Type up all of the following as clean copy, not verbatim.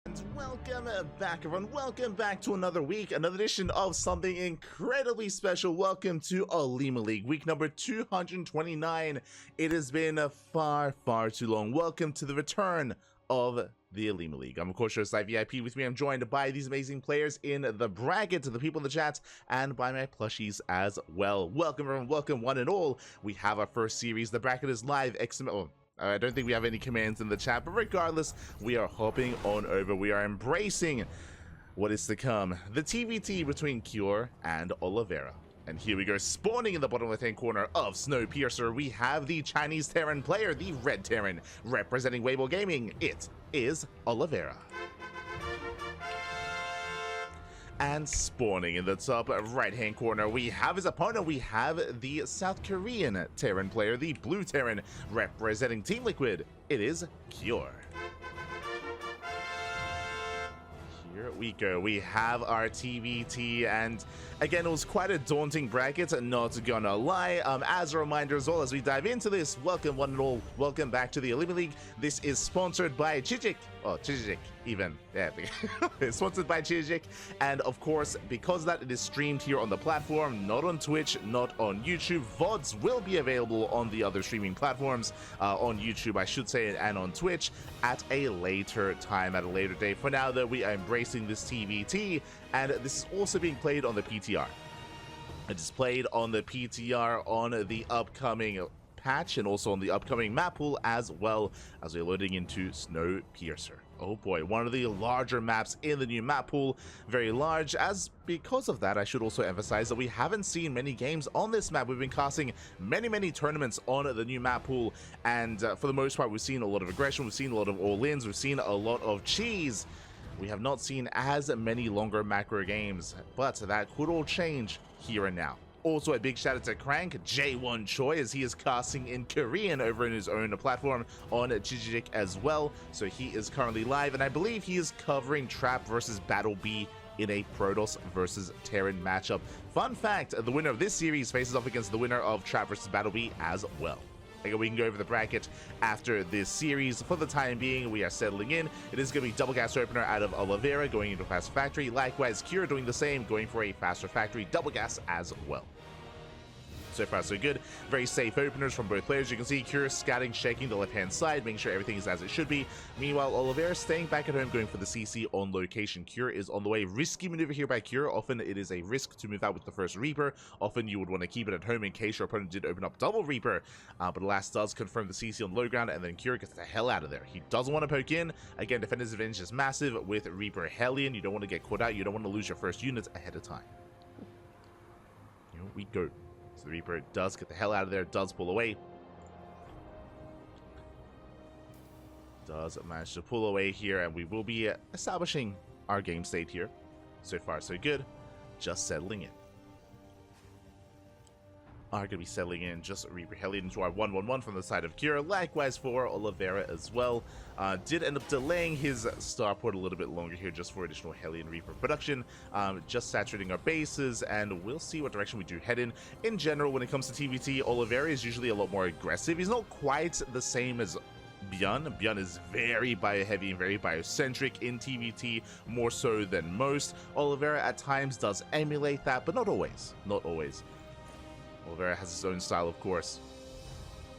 And welcome back, everyone. Welcome back to another week, another edition of something incredibly special. Welcome to OlimoLeague, week number 229. It has been far too long. Welcome to the return of the OlimoLeague. I'm of course your site VIP. With me, I'm joined by these amazing players in the bracket, the people in the chat, and by my plushies as well. Welcome, everyone. Welcome, one and all. We have our first series. The bracket is live. I don't think we have any commands in the chat, but regardless, we are hopping on over. We are embracing what is to come. The TvT between Cure and Oliveira. And here we go, spawning in the bottom left-hand corner of Snowpiercer, we have the Chinese Terran player, the Red Terran, representing Weibo Gaming. It is Oliveira. And spawning in the top right-hand corner, we have his opponent. We have the South Korean Terran player, the Blue Terran, representing Team Liquid. It is Cure. Here we go. We have our TvT, and again, it was quite a daunting bracket, not gonna lie. As a reminder as well, as we dive into this, welcome one and all, welcome back to the OlimoLeague. This is sponsored by Chijik. Oh, Chijik, even. Yeah, it's sponsored by Chijik, and of course, because of that, it is streamed here on the platform, not on Twitch, not on YouTube. VODs will be available on the other streaming platforms, on YouTube, I should say, and on Twitch at a later time, at a later date. For now, though, we are embracing this TvT, and this is also being played on the PTR. It is played on the PTR on the upcoming patch and also on the upcoming map pool, as well as we're loading into Snowpiercer. Oh boy, one of the larger maps in the new map pool, very large. As because of that, I should also emphasize that we haven't seen many games on this map. We've been casting many tournaments on the new map pool, and for the most part, we've seen a lot of aggression, we've seen a lot of all-ins, we've seen a lot of cheese. We have not seen as many longer macro games, but that could all change here and now. Also, a big shout out to Cranky, J1 Choi, as he is casting in Korean over in his own platform on Jijik as well. So he is currently live, and I believe he is covering Trap versus Battle B in a Protoss versus Terran matchup. Fun fact, the winner of this series faces off against the winner of Trap versus Battle B as well. Okay, we can go over the bracket after this series. For the time being, we are settling in. It is going to be double gas opener out of Oliveira going into a faster factory. Likewise, Cure doing the same, going for a faster factory, double gas as well. So far, so good. Very safe openers from both players. You can see Cure scouting, shaking the left-hand side, making sure everything is as it should be. Meanwhile, Oliveira staying back at home, going for the CC on location. Cure is on the way. Risky maneuver here by Cure. Often it is a risk to move out with the first Reaper. Often you would want to keep it at home in case your opponent did open up double Reaper. But Last does confirm the CC on low ground, and then Cure gets the hell out of there. He doesn't want to poke in. Again, defender's advantage is massive with Reaper Hellion. You don't want to get caught out. You don't want to lose your first units ahead of time. Here we go. So the Reaper does get the hell out of there, does pull away. Does manage to pull away here, and we will be establishing our game state here. So far, so good. Just settling in. Are going to be settling in just Reaper Hellion into our 1-1-1 from the side of Cure. Likewise for Oliveira as well. Did end up delaying his starport a little bit longer here just for additional Hellion Reaper production. Just saturating our bases, and we'll see what direction we do head in. In general, when it comes to TvT, Oliveira is usually a lot more aggressive. He's not quite the same as Byun. Byun is very bio-heavy and very biocentric in TvT, more so than most. Oliveira at times does emulate that, but not always. Not always. Oliveira has his own style, of course.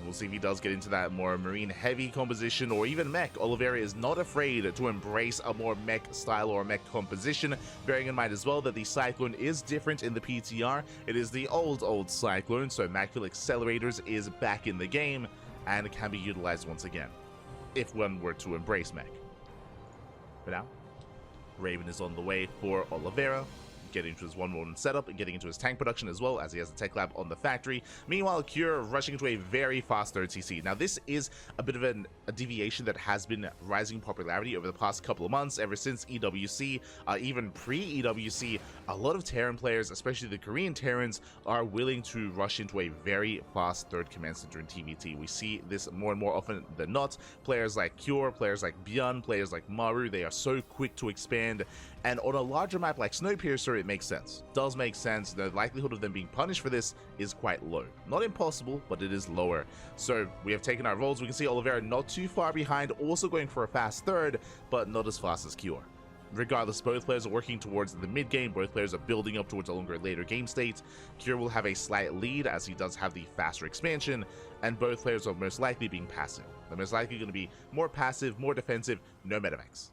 We'll see if he does get into that more marine-heavy composition or even mech. Oliveira is not afraid to embrace a more mech style or mech composition, bearing in mind as well that the Cyclone is different in the PTR. It is the old Cyclone, so Macfield Accelerators is back in the game and can be utilized once again, if one were to embrace mech. For now, Raven is on the way for Oliveira, getting into his 1-1 setup and getting into his tank production as well, as he has a tech lab on the factory. Meanwhile, Cure rushing into a very fast third CC. Now, this is a bit of a deviation that has been rising in popularity over the past couple of months, ever since EWC, even pre-EWC. A lot of Terran players, especially the Korean Terrans, are willing to rush into a very fast third command center in TvT. We see this more and more often than not. Players like Cure, players like Byun, players like Maru, they are so quick to expand. And on a larger map like Snowpiercer, it makes sense. Does make sense. The likelihood of them being punished for this is quite low. Not impossible, but it is lower. So we have taken our roles. We can see Oliveira not too far behind, also going for a fast third, but not as fast as Cure. Regardless, both players are working towards the mid game. Both players are building up towards a longer later game state. Cure will have a slight lead as he does have the faster expansion, and both players are most likely being passive. They're most likely going to be more passive, more defensive, no medevacs.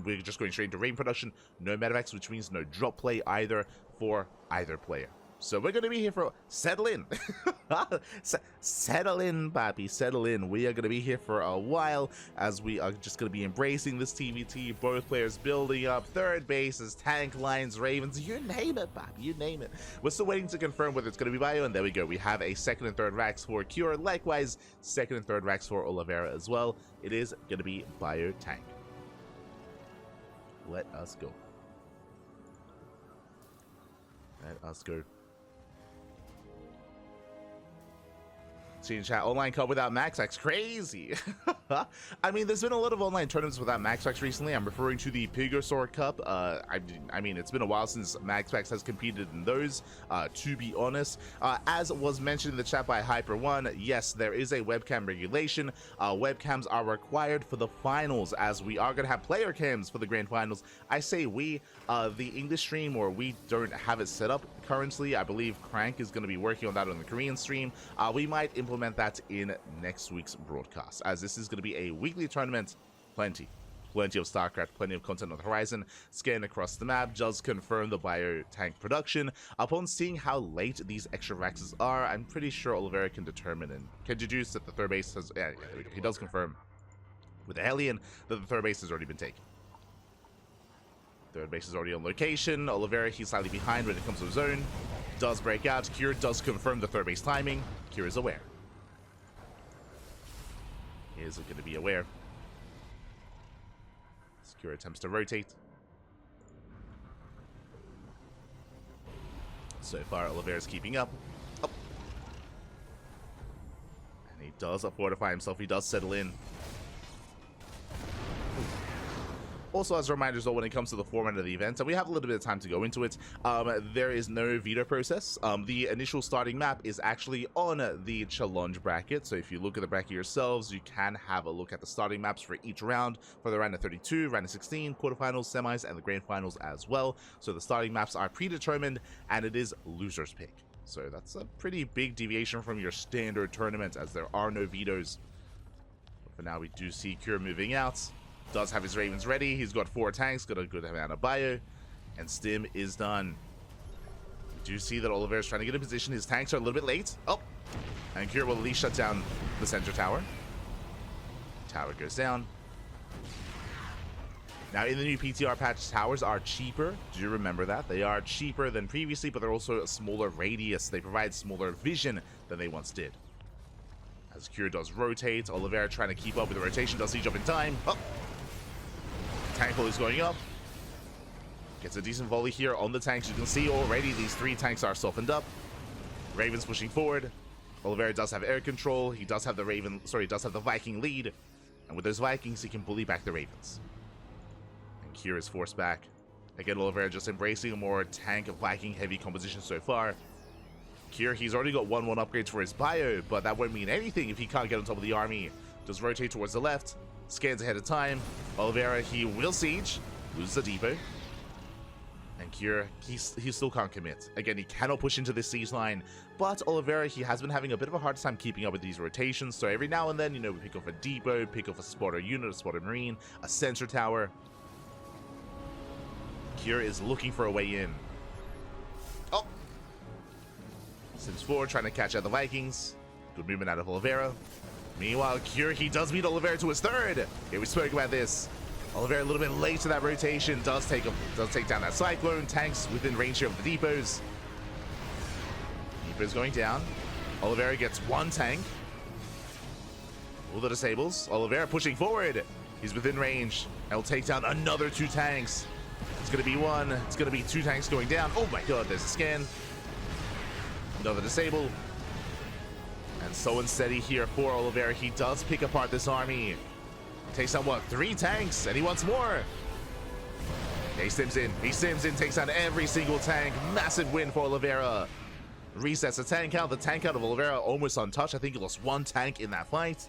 We're just going straight into rain production, no medevacs, which means no drop play either for either player. So we're going to be here for... Settle in. Settle in, Bobby. Settle in. We are going to be here for a while as we are just going to be embracing this TvT. Both players building up third bases, tank lines, ravens. You name it, Bobby. You name it. We're still waiting to confirm whether it's going to be bio, and there we go. We have a second and third racks for Cure. Likewise, second and third racks for Oliveira as well. It is going to be bio tank. Let us go. Let us go. Chat, online cup without max packs, crazy. I mean, there's been a lot of online tournaments without max packs recently. I'm referring to the Pigosaur Cup. I mean, it's been a while since max packs has competed in those, to be honest. As was mentioned in the chat by Hyper1, yes, there is a webcam regulation. Webcams are required for the finals, as we are going to have player cams for the grand finals. I say we, the English stream, or we don't have it set up currently. I believe Cranky is going to be working on that on the Korean stream. We might implement that in next week's broadcast, as this is going to be a weekly tournament. Plenty of StarCraft, plenty of content on the horizon. Scan across the map does confirm the bio tank production. Upon seeing how late these extra vaxes are, I'm pretty sure Oliveira can determine and can deduce that the third base has... Yeah, he does confirm with the Hellion that the third base has already been taken. Third base is already on location. Oliveira, he's slightly behind when it comes to zone. Does break out. Cure does confirm the third base timing. Cure is aware. He is going to be aware. Cure attempts to rotate. So far, Oliveira's keeping up. Oh. And he does fortify himself. He does settle in. Also, as a reminder as well, when it comes to the format of the event, and we have a little bit of time to go into it, there is no veto process. The initial starting map is actually on the challenge bracket, so if you look at the bracket yourselves, you can have a look at the starting maps for each round, for the round of 32, round of 16, quarterfinals, semis, and the grand finals as well. So the starting maps are predetermined, and it is loser's pick. So that's a pretty big deviation from your standard tournament, as there are no vetoes. But for now, we do see Cure moving out. Does have his Ravens ready. He's got 4 tanks, got a good amount of bio, and Stim is done. We do see that Oliveira's trying to get in position. His tanks are a little bit late. Oh, and Cure will at least shut down the center tower. Tower goes down. Now, in the new PTR patch, towers are cheaper. Do remember that. They are cheaper than previously, but they're also a smaller radius. They provide smaller vision than they once did. As Cure does rotate, Oliveira trying to keep up with the rotation. Does he jump in time? Oh! Tank volley is going up. Gets a decent volley here on the tanks. You can see already these 3 tanks are softened up. Ravens pushing forward. Oliveira does have air control. He does have the he does have the Viking lead. And with those Vikings, he can bully back the Ravens. And Cure is forced back. Again, Oliveira just embracing a more tank Viking heavy composition so far. Cure, he's already got 1-1 upgrades for his bio, but that won't mean anything if he can't get on top of the army. Does rotate towards the left. Scans ahead of time. Oliveira, he will siege. Loses the depot. And Cure, he still can't commit. Again, he cannot push into this siege line. But Oliveira, he has been having a bit of a hard time keeping up with these rotations. So every now and then, you know, we pick off a depot, pick off a spotter unit, a spotter marine, a sensor tower. Cure is looking for a way in. Oh! Sims 4 trying to catch out the Vikings. Good movement out of Oliveira. Meanwhile, Cure, he does beat Oliveira to his third. Yeah, we spoke about this. Oliveira a little bit late to that rotation. Does take down that Cyclone. Tanks within range here of the depots. Depots going down. Oliveira gets 1 tank. All the disables. Oliveira pushing forward. He's within range. And will take down another 2 tanks. It's going to be 1. It's going to be 2 tanks going down. Oh my god, there's a scan. Another disable. And so unsteady here for Oliveira. He does pick apart this army. Takes on what? 3 tanks, and he wants more. He stims in. He stims in, takes down every single tank. Massive win for Oliveira. Resets the tank count. The tank count of Oliveira almost untouched. I think he lost 1 tank in that fight.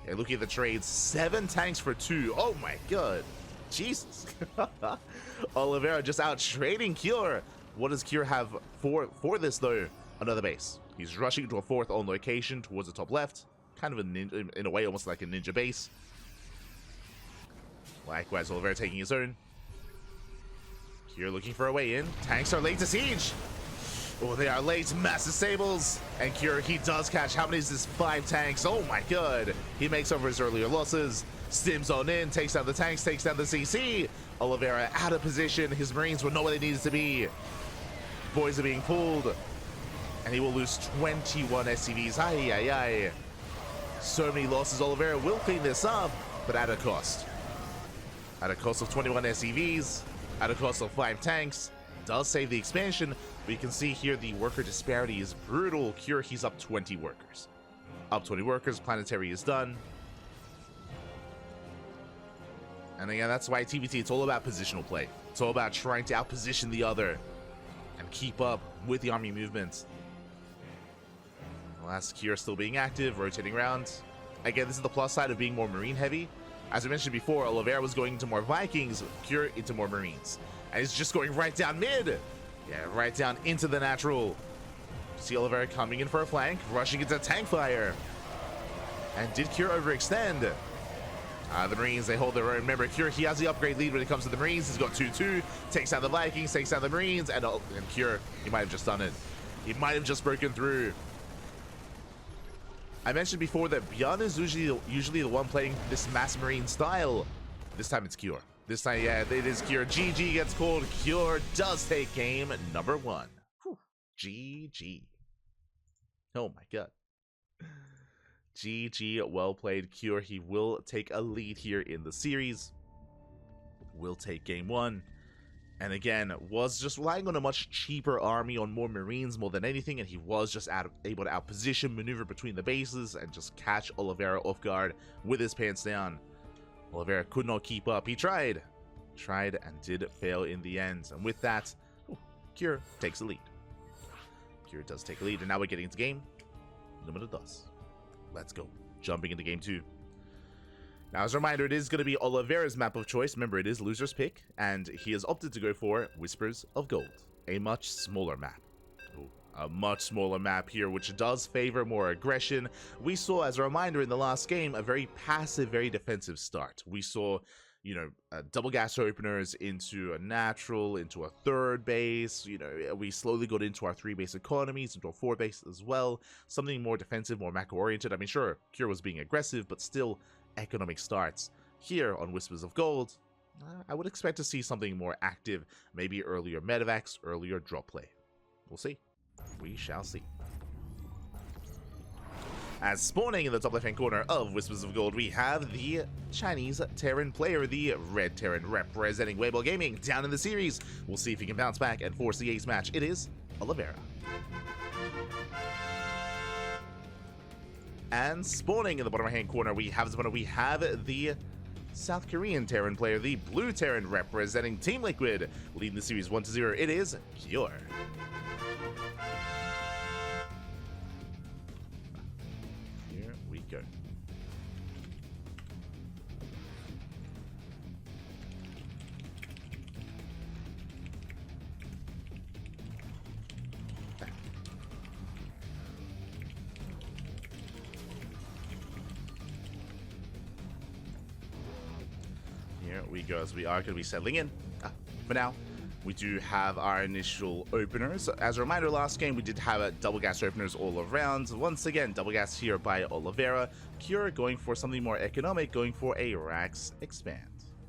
Yeah, looking at the trades, 7 tanks for 2. Oh my god. Jesus. Oliveira just out trading Cure. What does Cure have for this though? Another base. He's rushing to a 4th on location towards the top left. Kind of a ninja, in a way, almost like a ninja base. Likewise, Oliveira taking his own. Cure looking for a way in. Tanks are late to siege. Oh, they are late. Massive Sables. And Cure, he does catch. How many is this? 5 tanks. Oh my god. He makes over his earlier losses. Stims on in. Takes down the tanks. Takes down the CC. Oliveira out of position. His Marines were not where they needed to be. Boys are being pulled. And he will lose 21 SCVs. Ay, ay, ay. So many losses. Oliveira will clean this up, but at a cost. At a cost of 21 SCVs. At a cost of 5 tanks. Does save the expansion, but you can see here the worker disparity is brutal. Cure, he's up 20 workers. Up 20 workers, planetary is done. And again, that's why TvT, it's all about positional play. It's all about trying to outposition the other and keep up with the army movements. Last Cure still being active, rotating around. Again, this is the plus side of being more marine heavy. As I mentioned before, Oliveira was going into more Vikings, Cure into more Marines. And he's just going right down mid. Yeah, right down into the natural. See Oliveira coming in for a flank, rushing into tank fire. And did Cure overextend? The Marines, they hold their own. Remember, Cure, he has the upgrade lead when it comes to the Marines. He's got 2-2, takes down the Vikings, takes down the Marines, and Cure, he might have just done it. He might have just broken through. I mentioned before that Bjorn is usually the one playing this mass Marine style. This time it's Cure. This time, yeah, it is Cure. GG gets called. Cure does take game number 1. Whew. GG. Oh my god. GG, well played, Cure. He will take a lead here in the series. Will take game 1. And again, was just relying on a much cheaper army, on more Marines more than anything, and he was just able to outposition, maneuver between the bases, and just catch Oliveira off guard with his pants down. Oliveira could not keep up. He tried and did fail in the end. And with that, Cure takes the lead. Cure does take a lead, and now we're getting into game number 2. Let's go. Jumping into game 2. Now, as a reminder, it is going to be Oliveira's map of choice. Remember, it is loser's pick, and he has opted to go for Whispers of Gold, a much smaller map. Ooh, a much smaller map here, which does favor more aggression. We saw, as a reminder, in the last game, a very passive, very defensive start. We saw, you know, double gas openers into a natural, into a 3rd base. You know, we slowly got into our 3-base economies, into a 4 base as well. Something more defensive, more macro-oriented. I mean, sure, Cure was being aggressive, but still economic starts. Here on Whispers of Gold, I would expect to see something more active, maybe earlier medevacs, earlier drop play. We'll see. We shall see. As spawning in the top left-hand corner of Whispers of Gold, we have the Chinese Terran player, the Red Terran representing Weibo Gaming, down in the series. We'll see if he can bounce back and force the ace match. It is Oliveira. And spawning in the bottom right-hand corner, we have the South Korean Terran player, the Blue Terran representing Team Liquid, leading the series 1-0. It is Cure. Here we go. We go as we are going to be settling in. For now, we do have our initial openers. As a reminder, last game we did have double gas openers all around. Once again, double gas here by Oliveira. Cure going for something more economic, going for a Rax expand.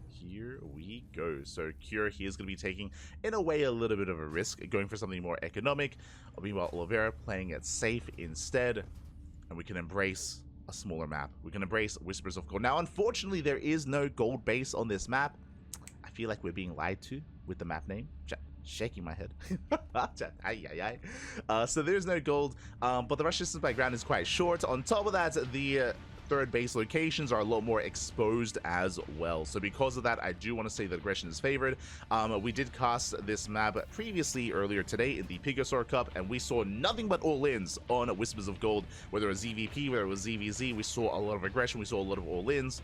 Here we go. So Cure, he is going to be taking, in a way, a little bit of a risk, going for something more economic. Meanwhile, Oliveira playing it safe instead, and we can embrace a smaller map. We can embrace Whispers of Gold. Now, unfortunately, there is no gold base on this map. I feel like we're being lied to with the map name. Shaking my head. So there's no gold, but the rush distance by ground is quite short. On top of that, the third base locations are a lot more exposed as well. So because of that, I do want to say that aggression is favored. We did cast this map previously earlier today in the Pigosaur Cup, and we saw nothing but all-ins on Whispers of Gold, whether it was ZVP, whether it was ZVZ. We saw a lot of aggression, we saw a lot of all-ins.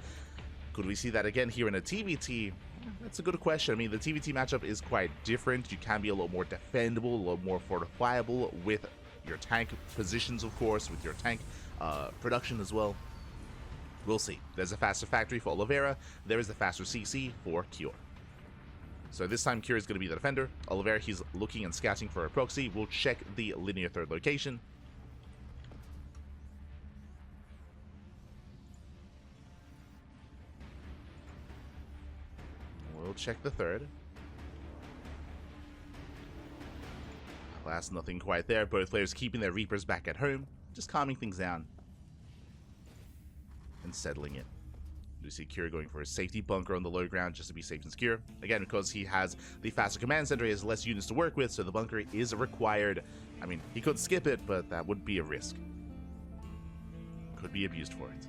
Could we see that again here in a TvT? That's a good question. I mean, the TvT matchup is quite different. You can be a lot more defendable, a lot more fortifiable with your tank positions, of course, with your tank production as well. We'll see. There's a faster factory for Oliveira. There is a faster CC for Cure. So this time Cure is going to be the defender. Oliveira, he's looking and scouting for a proxy. We'll check the linear third location. We'll check the third. Alas, nothing quite there. Both players keeping their Reapers back at home, just calming things down and settling in. You see Cure going for a safety bunker on the low ground just to be safe and secure. Again, because he has the faster command center, he has less units to work with, so the bunker is required. I mean, he could skip it, but that would be a risk. Could be abused for it.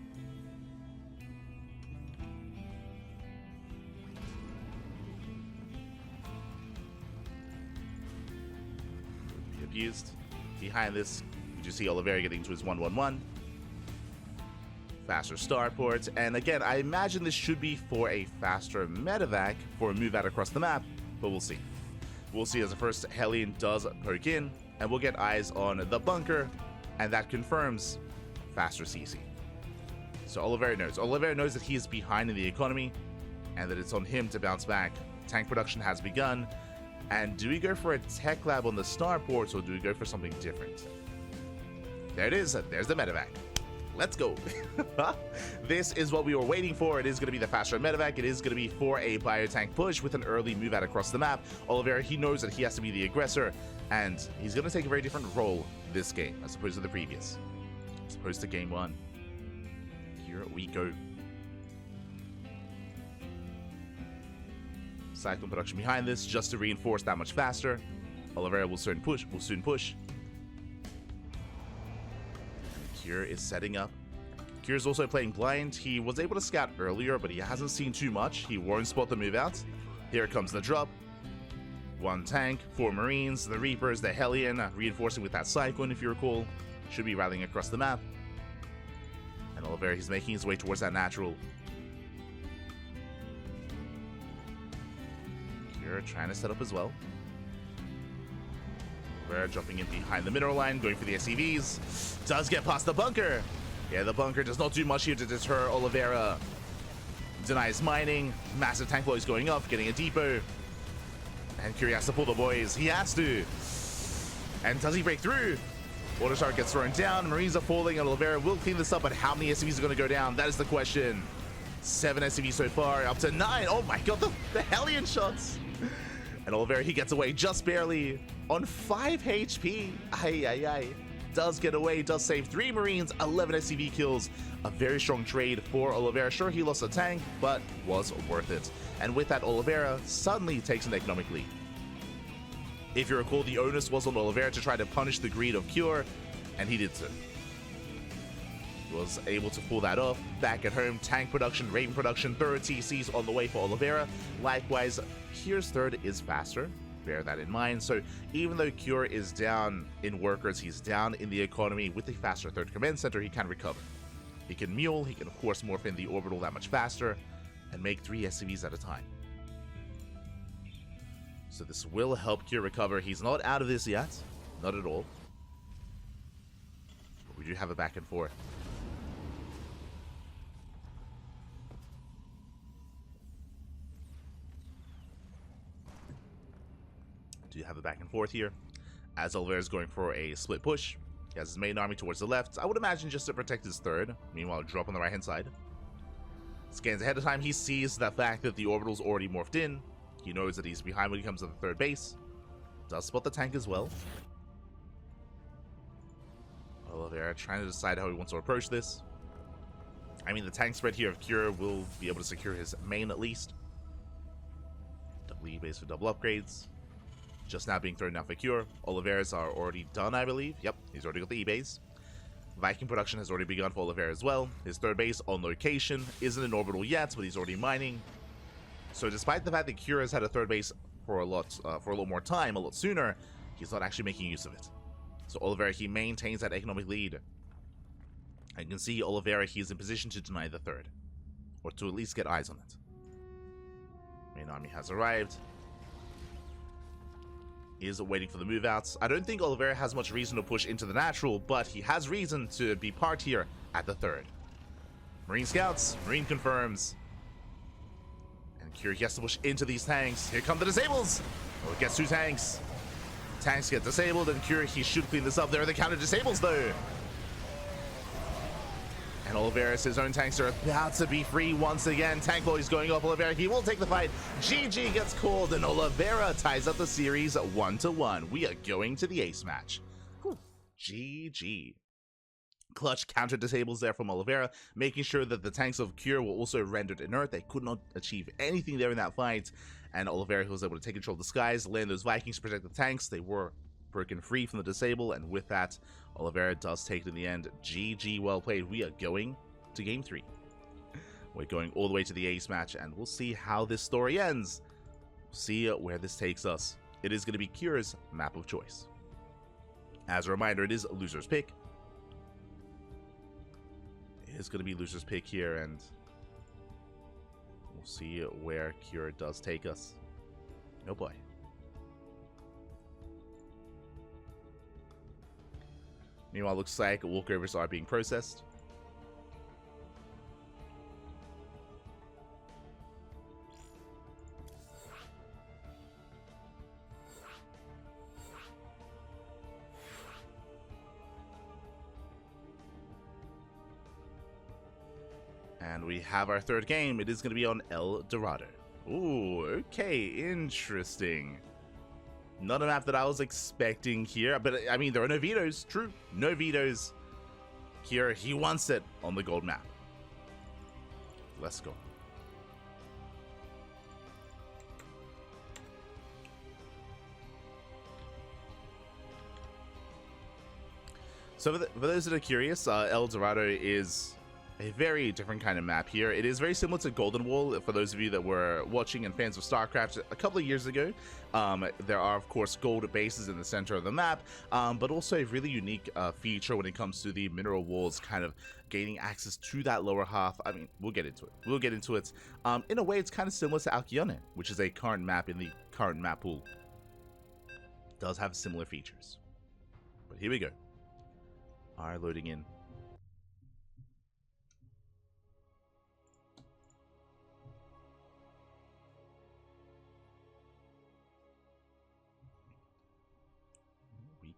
Abused. Behind this, you just see Oliveira getting to his 1-1-1. Faster starport, and again, I imagine this should be for a faster medevac for a move out across the map, but we'll see. We'll see as the first Hellion does poke in, and we'll get eyes on the bunker, and that confirms faster CC. So Oliveira knows. Oliveira knows that he is behind in the economy, and that it's on him to bounce back. Tank production has begun. And do we go for a tech lab on the starports, or do we go for something different? There it is. There's the medevac. Let's go. This is what we were waiting for. It is going to be the faster medevac. It is going to be for a biotank push with an early move out across the map. Oliveira, he knows that he has to be the aggressor, and he's going to take a very different role this game as opposed to the previous. As opposed to game one. Here we go. Cyclone production behind this just to reinforce that much faster. Oliveira will soon push. Cure is setting up. Cure is also playing blind. He was able to scout earlier, but he hasn't seen too much. He won't spot the move out. Here comes the drop. One tank, 4 Marines, the Reapers, the Hellion, reinforcing with that Cyclone, if you recall. Should be rallying across the map. And Oliveira, he's making his way towards that natural. Trying to set up as well. We're jumping in behind the mineral line, going for the SCVs. Does get past the bunker. Yeah, the bunker does not do much here to deter Oliveira. Denies mining. Massive tank flow is going up, getting a depot. And Curie has to pull the boys. He has to. And does he break through? Water Shark gets thrown down. Marines are falling, and Oliveira will clean this up, but how many SCVs are going to go down? That is the question. 7 SCVs so far, up to 9. Oh my god, the Hellion shots. And Oliveira, he gets away just barely on 5 HP. Ay. Does get away, does save 3 Marines, 11 SCV kills. A very strong trade for Oliveira. Sure, he lost a tank, but was worth it. And with that, Oliveira suddenly takes an economic lead. If you recall, the onus was on Oliveira to try to punish the greed of Cure, and he did so. Was able to pull that off. Back at home, tank production, Raven production, third TCs on the way for Oliveira. Likewise, Cure's third is faster. Bear that in mind. So even though Cure is down in workers, he's down in the economy. With the faster third command center, he can recover. He can mule, he can of course morph in the orbital that much faster, and make 3 SCVs at a time. So this will help Cure recover. He's not out of this yet. Not at all. But we do have a back and forth. Do have a back and forth here, as Oliveira is going for a split push. He has his main army towards the left. I would imagine just to protect his third. Meanwhile, drop on the right-hand side. Scans ahead of time. He sees the fact that the orbital's already morphed in. He knows that he's behind when he comes to the third base. Does spot the tank as well. Oliveira trying to decide how he wants to approach this. I mean, the tank spread here of Cure will be able to secure his main at least. Double E base for double upgrades. Just now being thrown down for Cure. Oliveira's are already done, I believe. Yep, he's already got the E-base. Viking production has already begun for Oliveira as well. His third base on location isn't in orbital yet, but he's already mining. So despite the fact that Cure has had a third base for a lot more time, a lot sooner, he's not actually making use of it. So Oliveira, he maintains that economic lead. And you can see Oliveira, he's in position to deny the third, or to at least get eyes on it. Main army has arrived. He is waiting for the move outs. I don't think Oliveira has much reason to push into the natural, but he has reason to be parked here at the third. Marine scouts, Marine confirms. And Cure gets to push into these tanks. Here come the disables. Oh, it gets 2 tanks. Tanks get disabled, and Cure, he should clean this up. There are the counter disables though. And Oliveira's his own tanks are about to be free once again. Tank boys going off Oliveira. He will take the fight. GG gets called, and Oliveira ties up the series 1-1. We are going to the ace match. Whew. GG. Clutch counter disables there from Oliveira, making sure that the tanks of Cure were also rendered inert. They could not achieve anything there in that fight. And Oliveira was able to take control of the skies, land those Vikings to protect the tanks. They were broken free from the disable, and with that, Oliveira does take it in the end. GG, well played. We are going to game 3. We're going all the way to the ace match, and we'll see how this story ends. We'll see where this takes us. It is going to be Cure's map of choice. As a reminder, it is a loser's pick. It is going to be loser's pick here, and we'll see where Cure does take us. Oh boy. Meanwhile, looks like walkovers are being processed. And we have our third game. It is going to be on El Dorado. Ooh, okay, interesting. Not a map that I was expecting here, but I mean, there are no vetoes, true. No vetoes. Here, he wants it on the gold map. Let's go. So for those that are curious, El Dorado is a very different kind of map here. It is very similar to Golden Wall, for those of you that were watching and fans of StarCraft a couple of years ago. There are, of course, gold bases in the center of the map, but also a really unique feature when it comes to the mineral walls, kind of gaining access to that lower half. I mean, we'll get into it. We'll get into it. In a way, it's kind of similar to Alkione, which is a current map in the current map pool. It does have similar features. But here we go. Are loading in.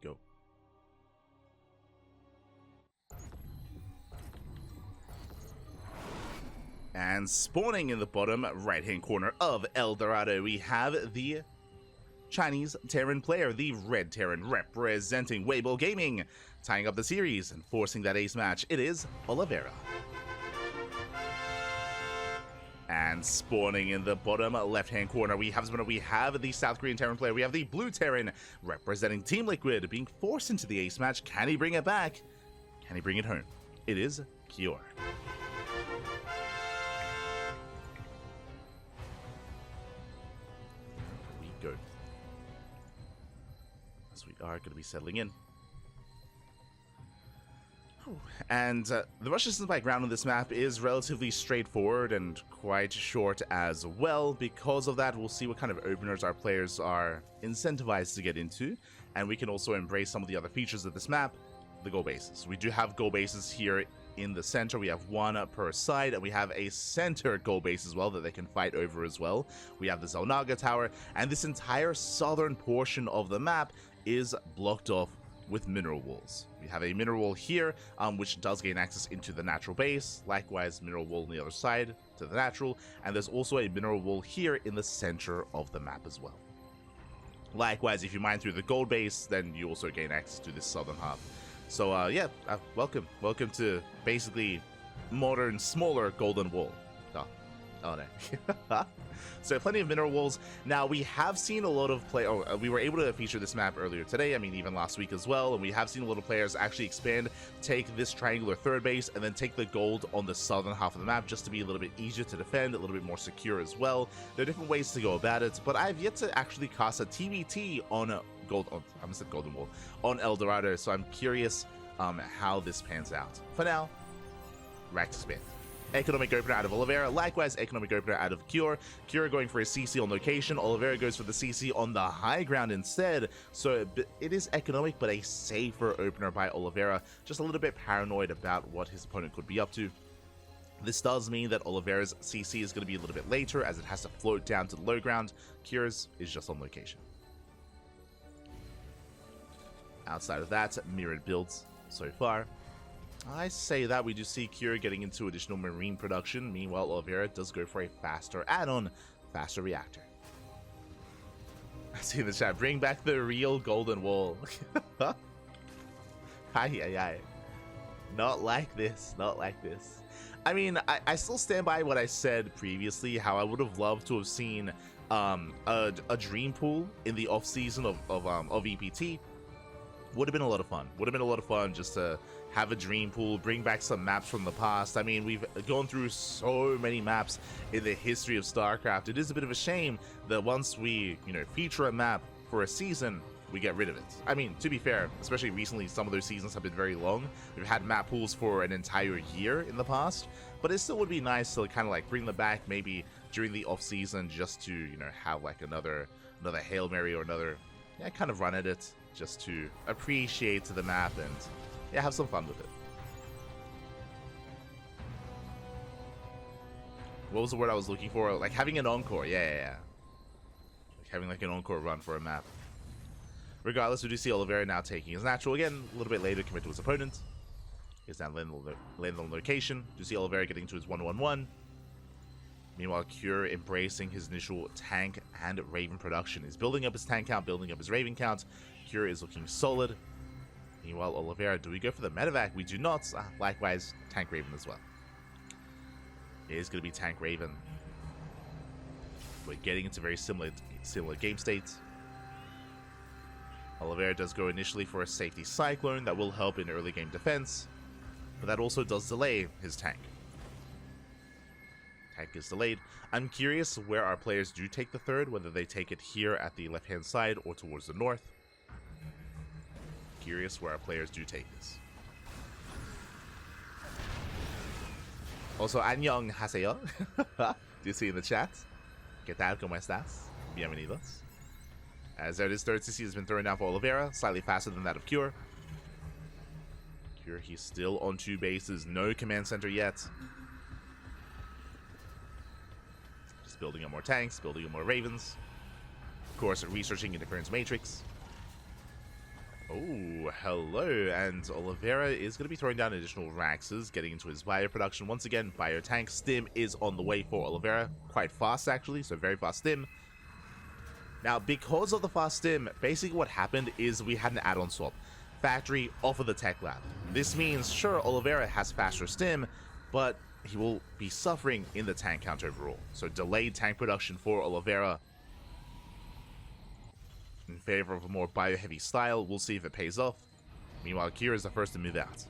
Go. And spawning in the bottom right-hand corner of El Dorado, we have the Chinese Terran player, the Red Terran, representing Weibo Gaming, tying up the series and forcing that ace match. It is Oliveira. And spawning in the bottom left-hand corner, we have the South Korean Terran player. We have the Blue Terran representing Team Liquid, being forced into the ace match. Can he bring it back? Can he bring it home? It is Cure. Here we go. As we are going to be settling in. And the rush distance by ground on this map is relatively straightforward and quite short as well. Because of that, we'll see what kind of openers our players are incentivized to get into, and we can also embrace some of the other features of this map, the goal bases. We do have goal bases here in the center. We have one per side, and we have a center goal base as well that they can fight over as well. We have the Zelnaga Tower, and this entire southern portion of the map is blocked off with mineral walls. We have a mineral wall here, which does gain access into the natural base. Likewise, mineral wall on the other side to the natural, and there's also a mineral wall here in the center of the map as well. Likewise, if you mine through the gold base, then you also gain access to this southern half. So yeah, welcome to basically modern, smaller Golden Wall. Oh no. So plenty of mineral walls. Now we have seen a lot of we were able to feature this map earlier today, I mean even last week as well, and we have seen a lot of players actually expand, take this triangular third base, and then take the gold on the southern half of the map just to be a little bit easier to defend, a little bit more secure as well. There are different ways to go about it, but I've yet to actually cast a TvT on I almost said Golden Wall, on El Dorado, so I'm curious how this pans out. For now, rack to spin. Economic opener out of Oliveira, likewise economic opener out of Cure. Cure going for a CC on location, Oliveira goes for the CC on the high ground instead, so it is economic but a safer opener by Oliveira, just a little bit paranoid about what his opponent could be up to. This does mean that Oliveira's CC is going to be a little bit later as it has to float down to the low ground. Cure's is just on location. Outside of that, mirrored builds so far. I say that we do see Cure getting into additional marine production. Meanwhile, Oliveira does go for a faster add-on, faster reactor. I see in the chat, bring back the real golden wall. Hi. Not like this, not like this. I mean, I still stand by what I said previously, how I would have loved to have seen a dream pool in the off-season of EPT. Would have been a lot of fun. Would have been a lot of fun just to have a dream pool, bring back some maps from the past. I mean, we've gone through so many maps in the history of StarCraft. It is a bit of a shame that once we, feature a map for a season, we get rid of it. I mean, to be fair, especially recently, some of those seasons have been very long. We've had map pools for an entire year in the past, but it still would be nice to kind of like bring them back maybe during the off season just to, have like another Hail Mary or another, kind of run at it, just to appreciate the map and have some fun with it. What was the word I was looking for? Like having an encore. Yeah. Like having like an encore run for a map. Regardless, we do see Oliveira now taking his natural again, a little bit later, commit to his opponent. He's now landing on location. Do see Oliveira getting to his 1-1-1. Meanwhile, Cure embracing his initial tank and Raven production. He's building up his tank count, building up his Raven count. Cure is looking solid. Meanwhile, Oliveira, do we go for the medevac? We do not. Likewise, tank Raven as well. It is going to be tank Raven. We're getting into very similar game states. Oliveira does go initially for a safety Cyclone that will help in early game defense, but that also does delay his tank. Tank is delayed. I'm curious where our players do take the third, whether they take it here at the left-hand side or towards the north. Curious where our players do take this. Also, Annyeong haseyo. Do you see in the chat? ¿Qué tal? ¿Cómo estás? Bienvenidos. As there, his third CC has been thrown down for Oliveira, slightly faster than that of Cure. Cure, he's still on 2 bases, no command center yet. Just building up more tanks, building up more Ravens. Of course, researching Interference Matrix. Oh, hello, and Oliveira is going to be throwing down additional Raxes, getting into his bio production. Once again, bio tank stim is on the way for Oliveira. Quite fast, actually, so very fast stim. Now, because of the fast stim, basically what happened is we had an add-on swap. Factory off of the tech lab. This means, sure, Oliveira has faster stim, but he will be suffering in the tank count overall. So delayed tank production for Oliveira in favor of a more bio-heavy style. We'll see if it pays off. Meanwhile, Kira is the first to move out.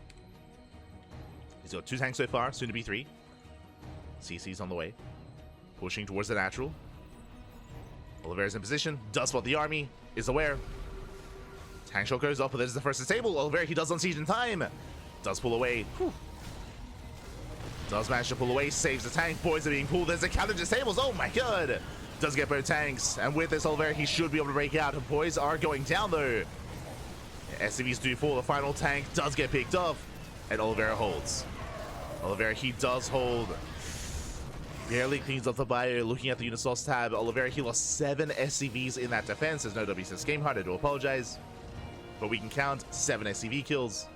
He's got 2 tanks so far, soon to be 3. CC's on the way. Pushing towards the natural. Oliveira's in position, does spot the army, is aware. Tank shot goes up, but there's the first disable. Oliveira, he does unsiege in time. Does pull away. Whew. Does manage to pull away, saves the tank. Boys are being pulled. There's a counter disables. Oh my god. Does get both tanks. And with this, Oliveira, he should be able to break out. Boys are going down though. SCVs do fall. The final tank does get picked off. And Oliveira holds. Oliveira, he does hold. Barely cleans up the bio. Looking at the unit source tab, Oliveira, he lost 7 SCVs in that defense. There's no W since game hard. I do apologize. But we can count 7 SCV kills.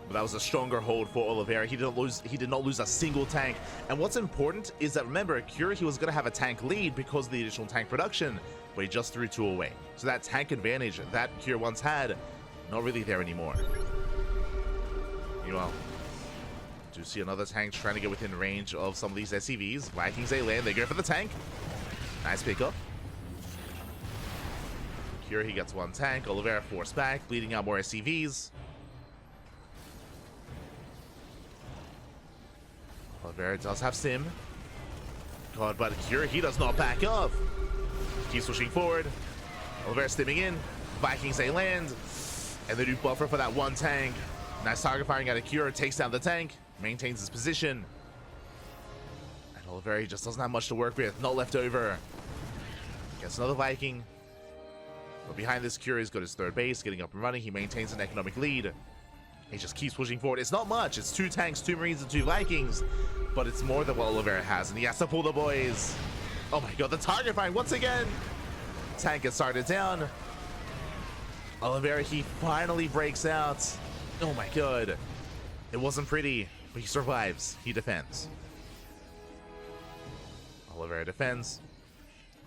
But that was a stronger hold for Oliveira. He did not lose a single tank. And what's important is that, remember, Cure, he was going to have a tank lead because of the additional tank production, but he just threw 2 away. So that tank advantage that Cure once had, not really there anymore. Meanwhile, Do see another tank trying to get within range of some of these SCVs. Vikings, they land. They go for the tank. Nice pickup. Here he gets one tank. Oliveira forced back, bleeding out more SCVs. Oliveira does have Sim. God, but Cure, he does not back up. Keeps pushing forward. Oliveira stimming in. Vikings, they land. And they do buffer for that one tank. Nice target firing out of Cure. Takes down the tank. Maintains his position. And Oliveira just doesn't have much to work with. Not left over. Gets another Viking. But behind this, Cure has got his third base. Getting up and running. He maintains an economic lead. He just keeps pushing forward. It's not much. It's 2 tanks, 2 Marines, and 2 Vikings. But it's more than what Oliveira has. And he has to pull the boys. Oh my god, the target firing once again. Tank gets started down. Oliveira, he finally breaks out. Oh my god. It wasn't pretty, but he survives. He defends. Oliveira defends.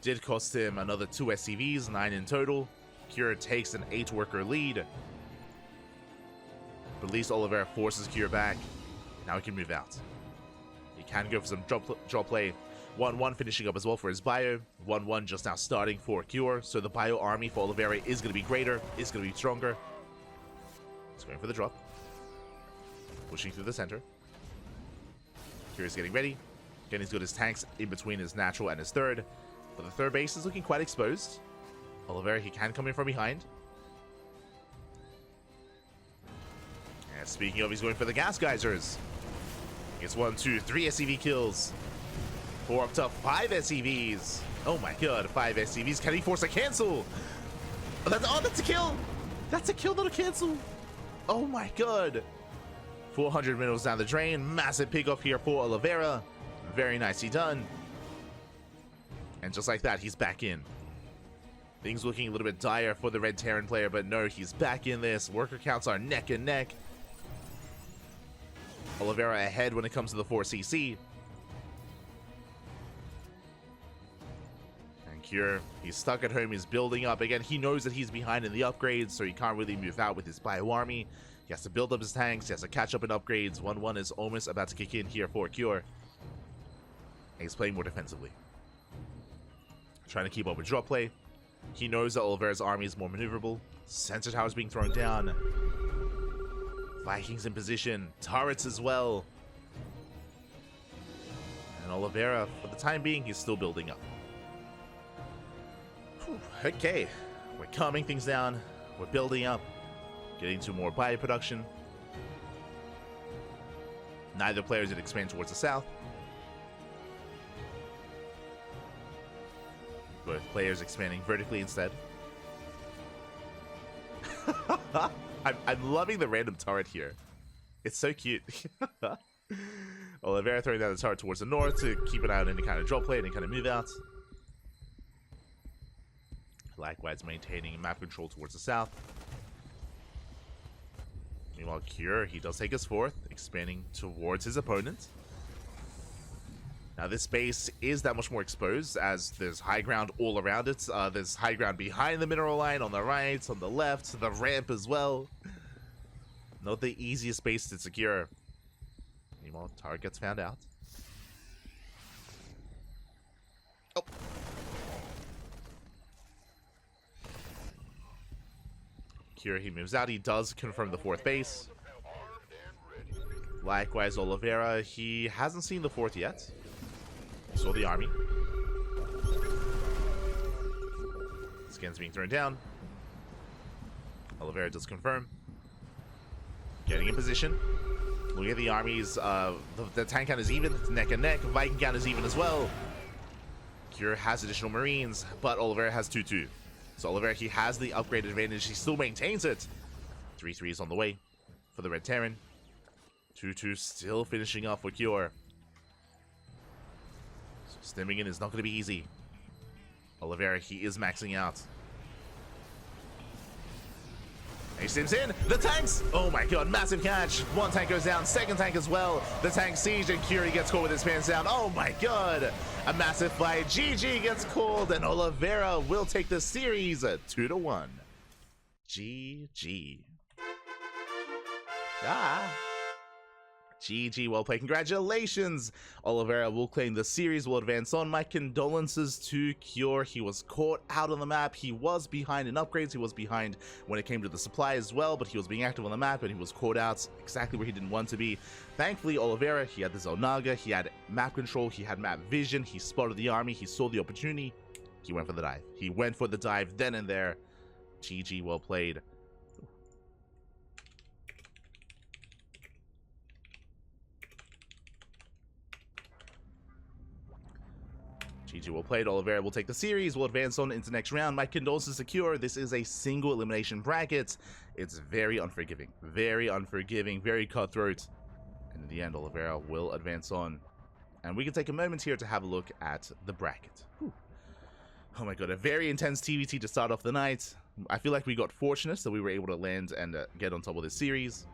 Did cost him another 2 SCVs, 9 in total. Cure takes an 8-worker lead. But at least Oliveira forces Cure back. Now he can move out. He can go for some drop play. 1-1 finishing up as well for his bio. 1-1 just now starting for Cure. So the bio army for Oliveira is going to be greater, is going to be stronger. He's going for the drop. Pushing through the center. Cure's getting ready. Again, he's got his tanks in between his natural and his third. But the third base is looking quite exposed. Oliveira, he can come in from behind. And speaking of, he's going for the gas geysers. It's 1, 2, 3 SCV kills. 4 up to 5 SCVs. Oh my god, 5 SCVs. Can he force a cancel? Oh, that's a kill. That's a kill, not a cancel. Oh my god. 400 minerals down the drain. Massive pick off here for Oliveira. Very nicely done. And just like that, he's back in. Things looking a little bit dire for the Red Terran player, but no, he's back in this. Worker counts are neck and neck. Oliveira ahead when it comes to the 4CC. And Cure, he's stuck at home, he's building up. Again, he knows that he's behind in the upgrades, so he can't really move out with his bio army. He has to build up his tanks, he has to catch up in upgrades. 1-1 is almost about to kick in here for Cure. And he's playing more defensively. Trying to keep up with drop play. He knows that Oliveira's army is more maneuverable. Sensor towers being thrown down. Vikings in position. Turrets as well. And Oliveira, for the time being, he's still building up. Whew, okay. We're calming things down. We're building up. Getting to more bio production. Neither player did expand towards the south. Both players expanding vertically instead. I'm loving the random turret here. It's so cute. Oliveira throwing down the turret towards the north to keep an eye on any kind of drop play, any kind of move out. Likewise maintaining map control towards the south. Meanwhile, Cure, he does take his fourth, expanding towards his opponent. Now this base is that much more exposed as there's high ground all around it. There's high ground behind the mineral line, on the right, on the left, the ramp as well. Not the easiest base to secure. Meanwhile, target gets found out. Oh. Cure, he moves out. He does confirm the fourth base. Likewise, Oliveira, he hasn't seen the fourth yet. Saw the army. Scans being thrown down. Oliveira does confirm. Getting in position. Look at the armies. The tank count is even. It's neck and neck. Viking count is even as well. Cure has additional Marines, but Oliveira has 2-2. So Oliveira, he has the upgrade advantage. He still maintains it. 3-3 is on the way for the Red Terran. 2-2 still finishing off with Cure. Stimming in is not going to be easy. Oliveira, he is maxing out. He stims in. The tanks! Oh my god, massive catch. One tank goes down, second tank as well. The tank siege and Curie gets caught with his pants down. Oh my god. A massive fight. GG gets called and Oliveira will take the series 2-1. GG. Ah. GG, well played. Congratulations! Oliveira will claim the series, will advance on. My condolences to Cure. He was caught out on the map. He was behind in upgrades. He was behind when it came to the supply as well, but he was being active on the map and he was caught out exactly where he didn't want to be. Thankfully, Oliveira, he had the Zelnaga, he had map control, he had map vision, he spotted the army, he saw the opportunity, he went for the dive. He went for the dive then and there. GG, well played. GG, well played. Oliveira will take the series, will advance on into next round. My condolences secure. This is a single elimination bracket. It's very unforgiving, very cutthroat. And in the end, Oliveira will advance on. And we can take a moment here to have a look at the bracket. Whew. Oh my god, a very intense TvT to start off the night. I feel like we got fortunate that we were able to land and get on top of this series.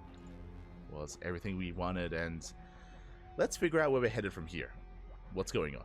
It was everything we wanted, and let's figure out where we're headed from here. What's going on?